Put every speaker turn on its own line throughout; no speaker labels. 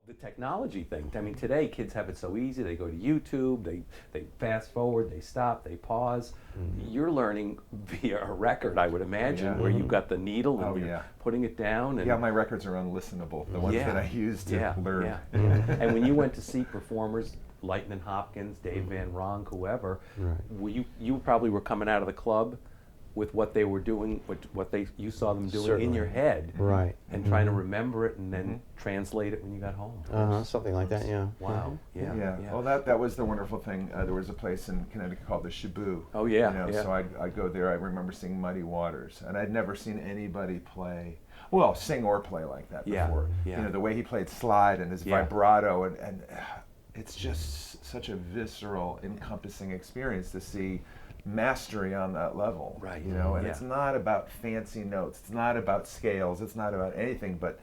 the technology thing. I mean, today kids have it so easy. They go to YouTube, they fast forward, they stop, they pause. You're learning via a record, I would imagine, where you've got the needle and you're putting it down. And
my records are unlistenable, the ones that I use to learn.
And when you went to see performers, Lightnin' Hopkins, Dave Van Ronk, whoever, you probably were coming out of the club with what they were doing, what you saw them doing in your head, and trying to remember it and then translate it when you got home.
Something like that, yeah.
Wow. Yeah.
Well, that was the wonderful thing. There was a place in Connecticut called the Shaboo.
Oh yeah.
You know, so I'd go there. I remember seeing Muddy Waters, and I'd never seen anybody play, well, sing or play like that before. You know, the way he played slide and his vibrato, and it's just such a visceral, encompassing experience to see mastery on that level,
right?
You know, and it's not about fancy notes, it's not about scales, it's not about anything but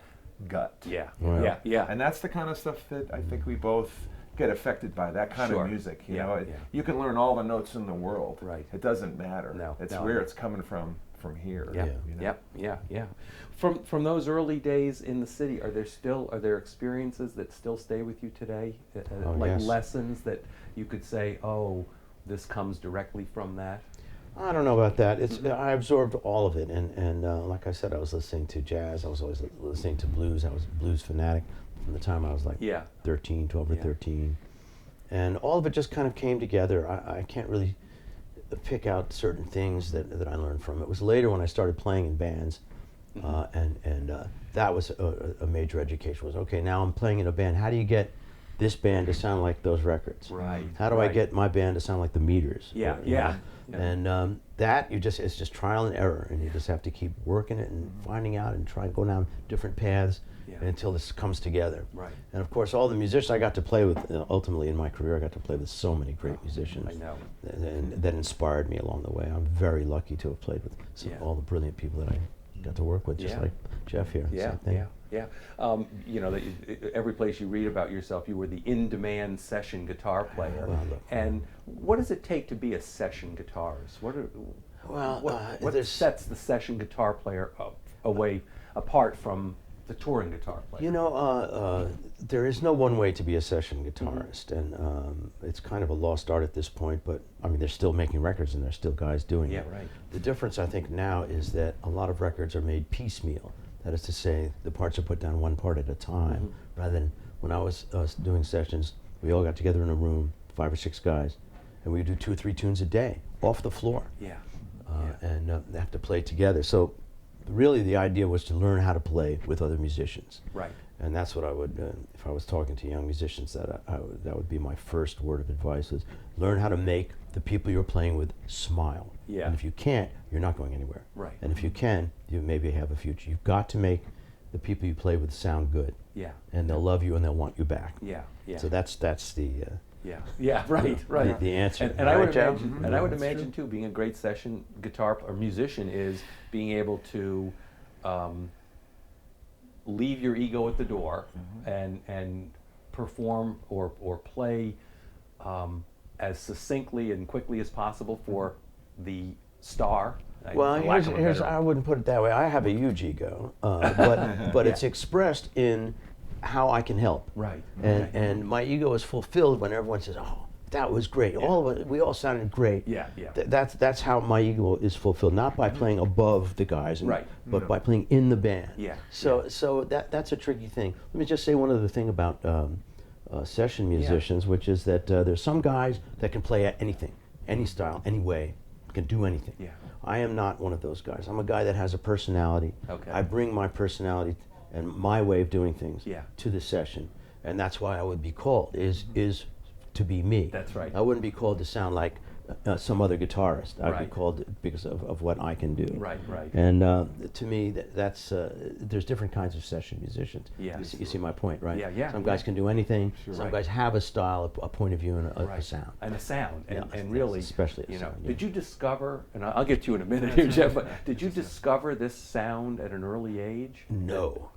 gut. And that's the kind of stuff that I think we both get affected by, that kind of music. You know, you can learn all the notes in the world, it doesn't matter. It's where it's coming from here. You know?
From those early days in the city, are there experiences that still stay with you today, lessons that you could say, oh, this comes directly from that?
I don't know about that. I absorbed all of it, and like I said, I was listening to jazz. I was always listening to blues. I was a blues fanatic from the time I was like 13, 12 or 13. And all of it just kind of came together. I can't really pick out certain things that I learned from it. It was later when I started playing in bands, and that was a major education. Was, okay, now I'm playing in a band. How do you get this band to sound like those records? How do I get my band to sound like the Meters? And that it's just trial and error, and you just have to keep working it and finding out and try to go down different paths until this comes together. And of course, all the musicians I got to play with, ultimately in my career, I got to play with so many great musicians.
I know.
And that inspired me along the way. I'm very lucky to have played with all the brilliant people that I got to work with, just like Jeff here.
You know, every place you read about yourself, you were the in-demand session guitar player. And what does it take to be a session guitarist? What sets the session guitar player apart from the touring guitar player?
You know, there is no one way to be a session guitarist, and it's kind of a lost art at this point, but I mean, they're still making records and there's still guys doing it. The difference, I think, now is that a lot of records are made piecemeal. That is to say, the parts are put down one part at a time, rather than when I was doing sessions, we all got together in a room, 5 or 6 guys, and we would do 2 or 3 tunes a day, off the floor. And they have to play together. So really the idea was to learn how to play with other musicians. And that's what I would, if I was talking to young musicians, that would be my first word of advice, is learn how to make the people you're playing with smile. And if you can't, you're not going anywhere. And if you can, you maybe have a future. You've got to make the people you play with sound good. And they'll love you and they'll want you back. So that's the the answer.
And I would imagine, and I would imagine too, being a great session guitar or musician is being able to leave your ego at the door and perform or play as successly and quickly as possible for the star.
Well, here's I wouldn't put it that way. I have a huge ego, but it's expressed in how I can help. And my ego is fulfilled when everyone says, "Oh, that was great. We all sounded great." That's how my ego is fulfilled, not by playing above the guys, but by playing in the band. So that's a tricky thing. Let me just say one other thing about session musicians, which is that there's some guys that can play at anything, any style, any way, can do anything. I am not one of those guys. I'm a guy that has a personality. I bring my personality and my way of doing things to the session, and that's why I would be called is to be me.
That's right.
I wouldn't be called to sound like some other guitarist. I'd be called because of what I can do. And to me, that's there's different kinds of session musicians. You see my point, right? Some guys can do anything. Some guys have a style, a point of view, and a sound.
And really,
especially
you know,
sound,
did you discover? And I'll get to you in a minute here, Jeff. But did you discover this sound at an early age?
No.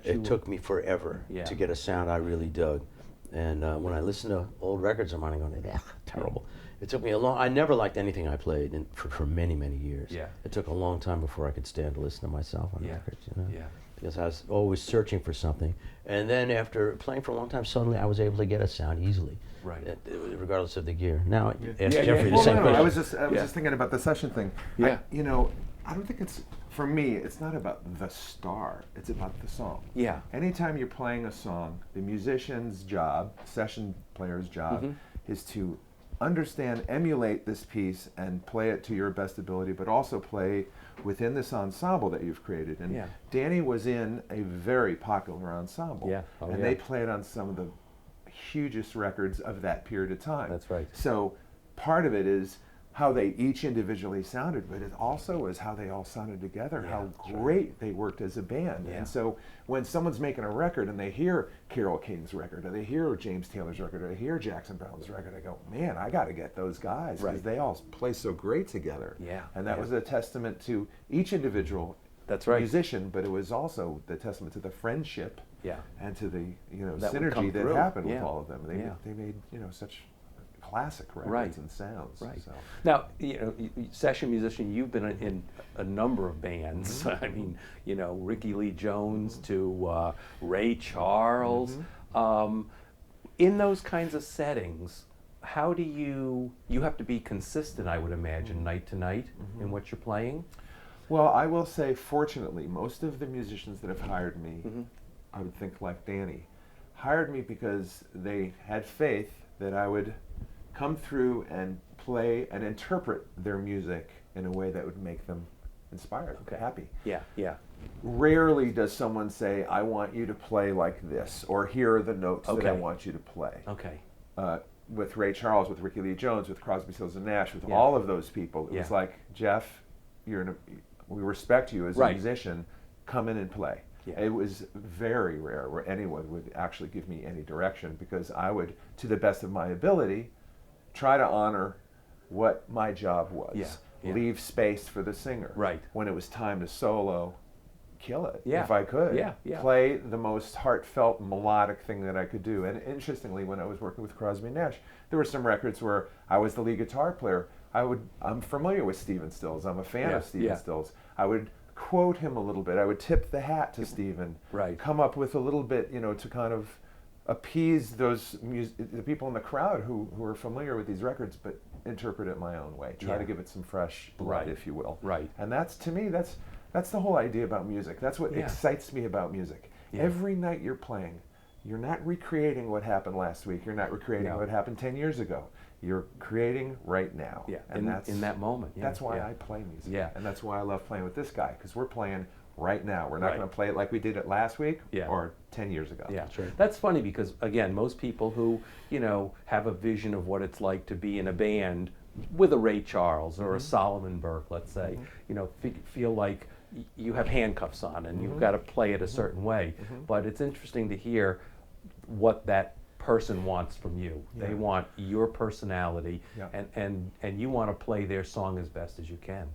It took me forever to get a sound I really dug. And when I listen to old records of mine, I'm going, terrible. It took me a long, I never liked anything I played for many, many years. It took a long time before I could stand to listen to myself on records, you know? because I was always searching for something. And then after playing for a long time, suddenly I was able to get a sound easily, regardless of the gear. Now, ask Jeffrey the same question.
I was just thinking about the session thing.
Yeah.
I don't think for me, it's not about the star, it's about the song.
Yeah.
Anytime you're playing a song, the musician's job, session player's job, is to understand, emulate this piece and play it to your best ability, but also play within this ensemble that you've created. And Danny was in a very popular ensemble. And they played on some of the hugest records of that period of time.
That's right.
So part of it is how they each individually sounded, but it also is how they all sounded together, how great they worked as a band. And so when someone's making a record and they hear Carole King's record, or they hear James Taylor's record, or they hear Jackson Browne's record, I go, man, I got to get those guys, because they all play so great together. And that was a testament to each individual musician, but it was also the testament to the friendship and to the synergy that happened with all of them. They made such classic records and sounds. So.
Now, session musician, you've been in a number of bands. I mean, Ricky Lee Jones to Ray Charles. In those kinds of settings, how do you have to be consistent, I would imagine, night to night in what you're playing?
Well, I will say, fortunately, most of the musicians that have hired me, I would think like Danny, hired me because they had faith that I would come through and play and interpret their music in a way that would make them inspired, happy. Rarely does someone say, I want you to play like this, or here are the notes that I want you to play. With Ray Charles, with Ricky Lee Jones, with Crosby, Stills and Nash, with all of those people, it was like, Jeff, we respect you as a musician, come in and play. It was very rare where anyone would actually give me any direction, because I would, to the best of my ability, try to honor what my job was. Leave space for the singer. When it was time to solo, kill it if I could. Play the most heartfelt, melodic thing that I could do. And interestingly, when I was working with Crosby and Nash, there were some records where I was the lead guitar player. I'm familiar with Stephen Stills. I'm a fan of Stephen Stills. I would quote him a little bit. I would tip the hat to Stephen. Come up with a little bit, to kind of appease the people in the crowd who are familiar with these records, but interpret it my own way. Try to give it some fresh blood, if you will. And that's, to me, that's the whole idea about music. That's what excites me about music. Every night you're playing, you're not recreating what happened last week. You're not recreating what happened 10 years ago. You're creating right now.
And that's in that moment.
That's why I play music. And that's why I love playing with this guy, because we're playing right now. We're not going to play it like we did it last week or 10 years ago.
That's funny, because again, most people who have a vision of what it's like to be in a band with a Ray Charles or a Solomon Burke, let's say, feel like you have handcuffs on and you've got to play it a certain way. But it's interesting to hear what that person wants from you. They want your personality, and you want to play their song as best as you can.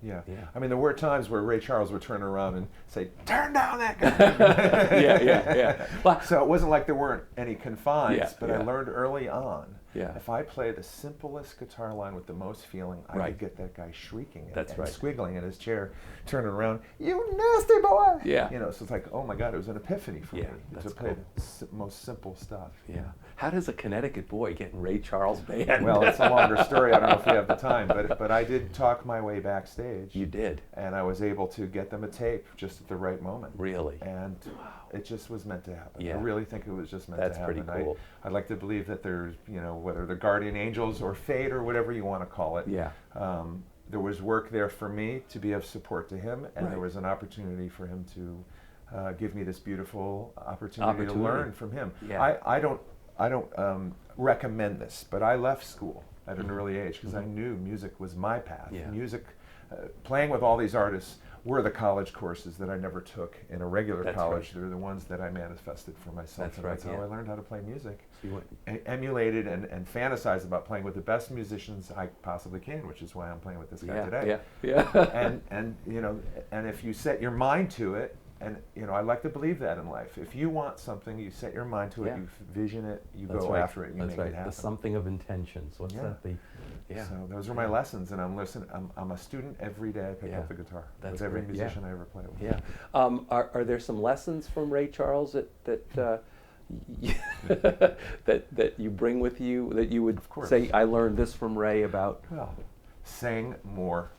I mean, there were times where Ray Charles would turn around and say, "Turn down that guy."
Well,
so it wasn't like there weren't any confines, but I learned early on, if I play the simplest guitar line with the most feeling, I could get that guy shrieking and squiggling in his chair, turning around, "You nasty boy!" So it's like, oh my God, it was an epiphany for me to play the most simple stuff.
How does a Connecticut boy get in Ray Charles' band?
Well, it's a longer story. I don't know if we have the time, but I did talk my way backstage.
You did?
And I was able to get them a tape just at the right moment.
Really?
And it just was meant to happen. I really think it was just meant to happen.
That's pretty cool.
I'd like to believe that there's, whether they're guardian angels or fate or whatever you want to call it, there was work there for me to be of support to him, and there was an opportunity for him to give me this beautiful opportunity to learn from him. I don't recommend this, but I left school at an early age because I knew music was my path. Music, playing with all these artists, were the college courses that I never took in a regular college. They're the ones that I manifested for myself. That's how I learned how to play music. So emulated and fantasized about playing with the best musicians I possibly can, which is why I'm playing with this guy today. And if you set your mind to it, And you know, I like to believe that in life. If you want something, you set your mind to it, you vision it, you go after it, you make it happen.
The something of intentions. What's that?
So those are my lessons, and I'm a student every day. I pick up the guitar with every musician I ever play with.
Yeah. Are there some lessons from Ray Charles that that you bring with you, that you would say, I learned this from Ray about?
Well, sing more,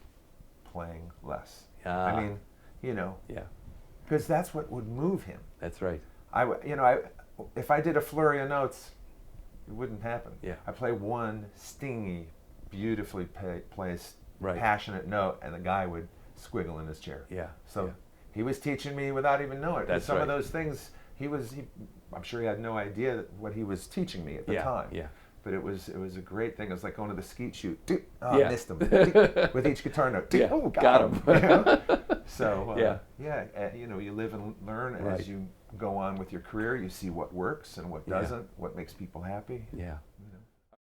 playing less. I mean, you know. Yeah. Because that's what would move him.
That's right.
If I did a flurry of notes, it wouldn't happen.
Yeah.
I play one stingy, beautifully placed,
right,
passionate note, and the guy would squiggle in his chair.
Yeah.
So he was teaching me without even knowing it.
That's
some of those things, I'm sure he had no idea what he was teaching me at the time. Yeah. But it was a great thing. It was like going to the skeet shoot. I missed him. With each guitar note. Oh, got him. You know? So you know, you live and learn as you go on with your career. You see what works and what doesn't, what makes people happy.
Yeah.